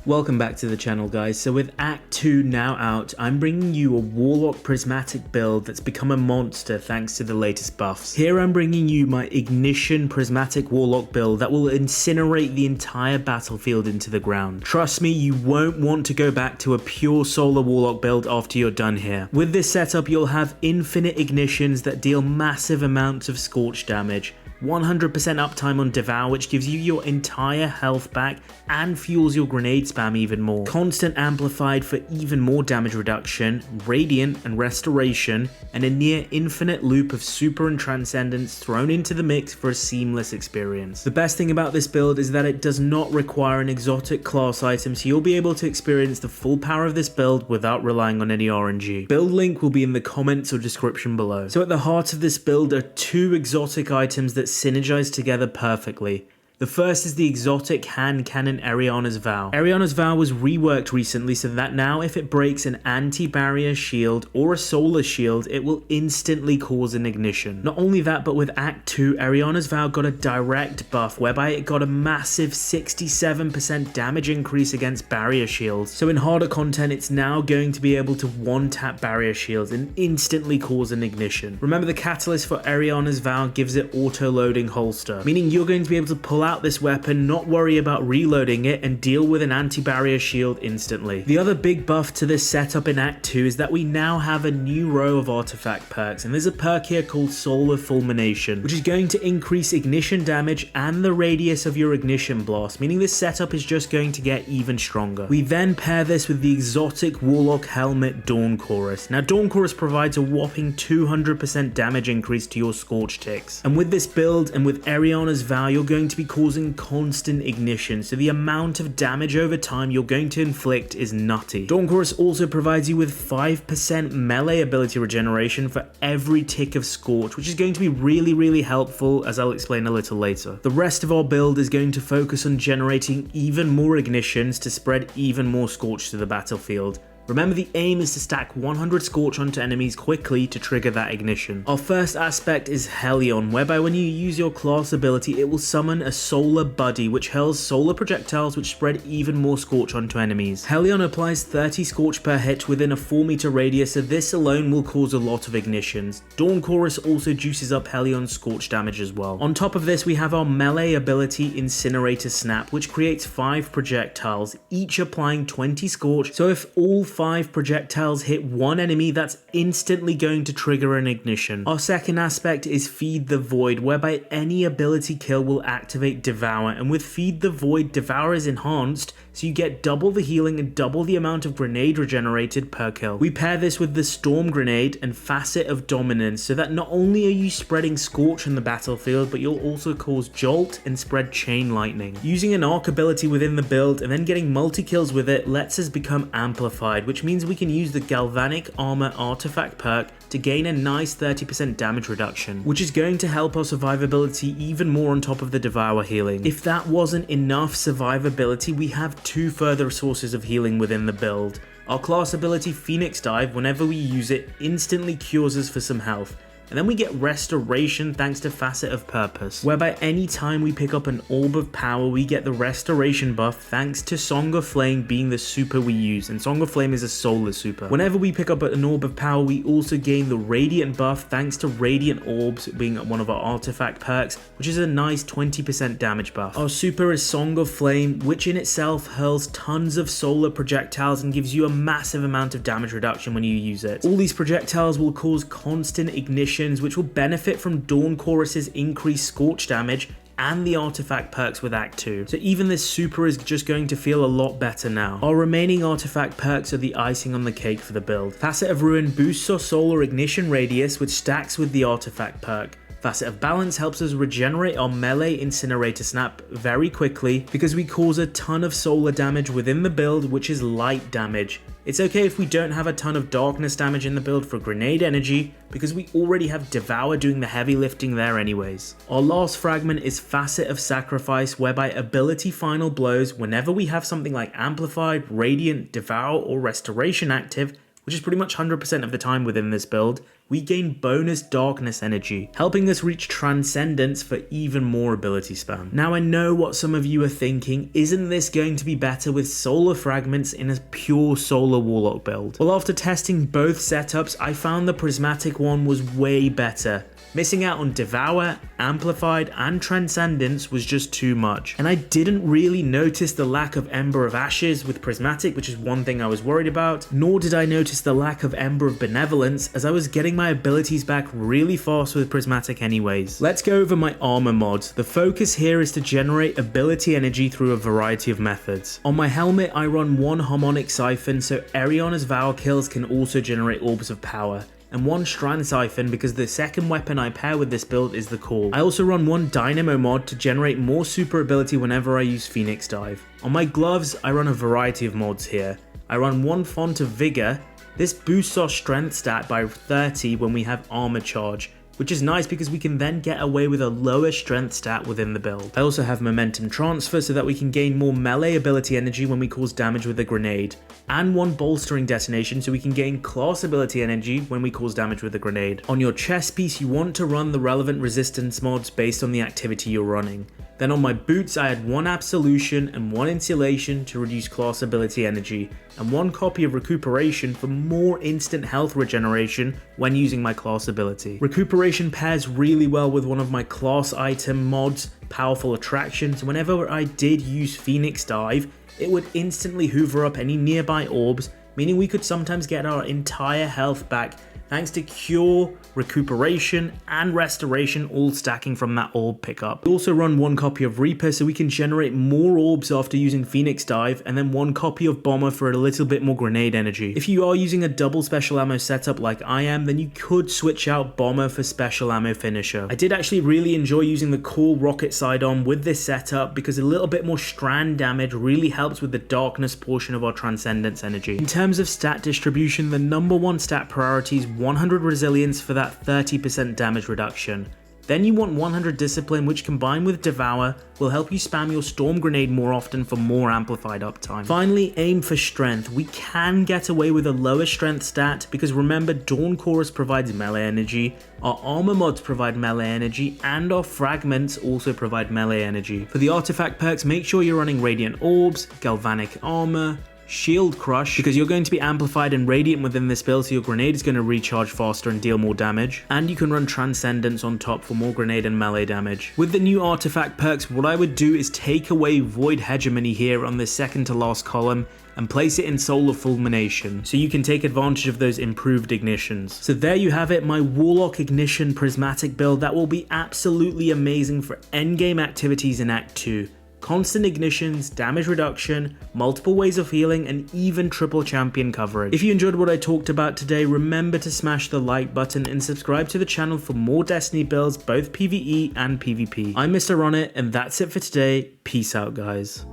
Welcome back to the channel, guys. So with Act 2 now out, I'm bringing you a Warlock Prismatic build that's become a monster thanks to the latest buffs. Here I'm bringing you my Ignition Prismatic Warlock build that will incinerate the entire battlefield into the ground. Trust me, you won't want to go back to a pure solar Warlock build after you're done here. With this setup, you'll have infinite ignitions that deal massive amounts of scorch damage, 100% uptime on Devour, which gives you your entire health back and fuels your grenade spam even more. Constant amplified for even more damage reduction, radiant and restoration, and a near infinite loop of super and transcendence thrown into the mix for a seamless experience. The best thing about this build is that it does not require an exotic class item, so you'll be able to experience the full power of this build without relying on any RNG. Build link will be in the comments or description below. So at the heart of this build are two exotic items that synergize together perfectly. The first is the exotic hand cannon Eriana's Vow. Eriana's Vow was reworked recently so that now if it breaks an anti-barrier shield or a solar shield, it will instantly cause an ignition. Not only that, but with Act 2, Eriana's Vow got a direct buff whereby it got a massive 67% damage increase against barrier shields. So in harder content, it's now going to be able to one-tap barrier shields and instantly cause an ignition. Remember, the catalyst for Eriana's Vow gives it auto-loading holster, meaning you're going to be able to pull out this weapon, not worry about reloading it, and deal with an anti-barrier shield instantly. The other big buff to this setup in Act 2 is that we now have a new row of artifact perks, and there's a perk here called Solar Fulmination, which is going to increase ignition damage and the radius of your ignition blast, meaning this setup is just going to get even stronger. We then pair this with the exotic Warlock Helmet Dawn Chorus. Now Dawn Chorus provides a whopping 200% damage increase to your Scorch ticks, and with this build and with Eriana's Vow, you're going to be causing constant ignition, so the amount of damage over time you're going to inflict is nutty. Dawn Chorus also provides you with 5% melee ability regeneration for every tick of Scorch, which is going to be really helpful, as I'll explain a little later. The rest of our build is going to focus on generating even more ignitions to spread even more Scorch to the battlefield. Remember, the aim is to stack 100 Scorch onto enemies quickly to trigger that ignition. Our first aspect is Hellion, whereby when you use your class ability, it will summon a Solar Buddy, which hurls solar projectiles which spread even more Scorch onto enemies. Hellion applies 30 Scorch per hit within a 4-meter radius, so this alone will cause a lot of ignitions. Dawn Chorus also juices up Hellion's Scorch damage as well. On top of this, we have our melee ability Incinerator Snap, which creates 5 projectiles, each applying 20 Scorch, so if all 5 projectiles hit one enemy, that's instantly going to trigger an ignition. Our second aspect is Feed the Void, whereby any ability kill will activate Devour, and with Feed the Void, Devour is enhanced, so you get double the healing and double the amount of grenade regenerated per kill. We pair this with the Storm Grenade and Facet of Dominance, so that not only are you spreading Scorch on the battlefield, but you'll also cause Jolt and spread Chain Lightning. Using an arc ability within the build and then getting multi-kills with it lets us become amplified, which means we can use the Galvanic Armor artifact perk to gain a nice 30% damage reduction, which is going to help our survivability even more on top of the Devour healing. If that wasn't enough survivability, we have 2 further sources of healing within the build. Our class ability Phoenix Dive, whenever we use it, instantly cures us for some health. And then we get Restoration thanks to Facet of Purpose, whereby any time we pick up an Orb of Power, we get the Restoration buff thanks to Song of Flame being the super we use, and Song of Flame is a solar super. Whenever we pick up an Orb of Power, we also gain the Radiant buff thanks to Radiant Orbs being one of our artifact perks, which is a nice 20% damage buff. Our super is Song of Flame, which in itself hurls tons of solar projectiles and gives you a massive amount of damage reduction when you use it. All these projectiles will cause constant ignition, which will benefit from Dawn Chorus's increased Scorch damage and the artifact perks with Act 2. So even this super is just going to feel a lot better now. Our remaining artifact perks are the icing on the cake for the build. Facet of Ruin boosts our solar ignition radius, which stacks with the artifact perk. Facet of Balance helps us regenerate our melee Incinerator Snap very quickly because we cause a ton of solar damage within the build, which is light damage. It's okay if we don't have a ton of darkness damage in the build for grenade energy, because we already have Devour doing the heavy lifting there anyways. Our last fragment is Facet of Sacrifice, whereby ability final blows whenever we have something like Amplified, Radiant, Devour, or Restoration active, which is pretty much 100% of the time within this build, we gain bonus darkness energy, helping us reach transcendence for even more ability spam. Now I know what some of you are thinking, isn't this going to be better with solar fragments in a pure solar warlock build? Well, after testing both setups, I found the prismatic one was way better. Missing out on Devour, Amplified, and Transcendence was just too much. And I didn't really notice the lack of Ember of Ashes with Prismatic, which is one thing I was worried about, nor did I notice the lack of Ember of Benevolence, as I was getting my abilities back really fast with Prismatic anyways. Let's go over my armor mods. The focus here is to generate ability energy through a variety of methods. On my helmet, I run one Harmonic Siphon, so Eriana's Vow kills can also generate orbs of power, and one Strand Siphon because the second weapon I pair with this build is the Call. I also run one Dynamo mod to generate more super ability whenever I use Phoenix Dive. On my gloves, I run a variety of mods here. I run one Font of Vigor. This boosts our strength stat by 30 when we have armor charge, which is nice because we can then get away with a lower strength stat within the build. I also have momentum transfer so that we can gain more melee ability energy when we cause damage with a grenade, and one bolstering detonation so we can gain class ability energy when we cause damage with a grenade. On your chest piece, you want to run the relevant resistance mods based on the activity you're running. Then on my boots, I had one Absolution and one Insulation to reduce class ability energy, and one copy of Recuperation for more instant health regeneration when using my class ability. Recuperation pairs really well with one of my class item mods, Powerful Attraction, so whenever I did use Phoenix Dive, it would instantly hoover up any nearby orbs, meaning we could sometimes get our entire health back thanks to Cure, Recuperation, and Restoration all stacking from that orb pickup. We also run one copy of Reaper so we can generate more orbs after using Phoenix Dive, and then one copy of Bomber for a little bit more grenade energy. If you are using a double special ammo setup like I am, then you could switch out Bomber for special ammo finisher. I did actually really enjoy using the Call rocket side-on with this setup because a little bit more strand damage really helps with the darkness portion of our transcendence energy. In terms of stat distribution, the number one stat priority is 100 resilience for that 30% damage reduction. Then you want 100 discipline, which combined with Devour will help you spam your storm grenade more often for more amplified uptime. Finally, aim for strength. We can get away with a lower strength stat because remember, Dawn Chorus provides melee energy, our armor mods provide melee energy, and our fragments also provide melee energy. For the artifact perks, make sure you're running Radiant Orbs, Galvanic Armor, Shield Crush, because you're going to be amplified and radiant within this build, so your grenade is going to recharge faster and deal more damage, and you can run Transcendence on top for more grenade and melee damage. With the new artifact perks, what I would do is take away Void Hegemony here on the second to last column and place it in Solar Fulmination, so you can take advantage of those improved ignitions. So there you have it, my Warlock Ignition Prismatic build that will be absolutely amazing for endgame activities in Act 2. Constant ignitions, damage reduction, multiple ways of healing, and even triple champion coverage. If you enjoyed what I talked about today, remember to smash the like button and subscribe to the channel for more Destiny builds, both PvE and PvP. I'm Mr. Ronit, and that's it for today. Peace out, guys.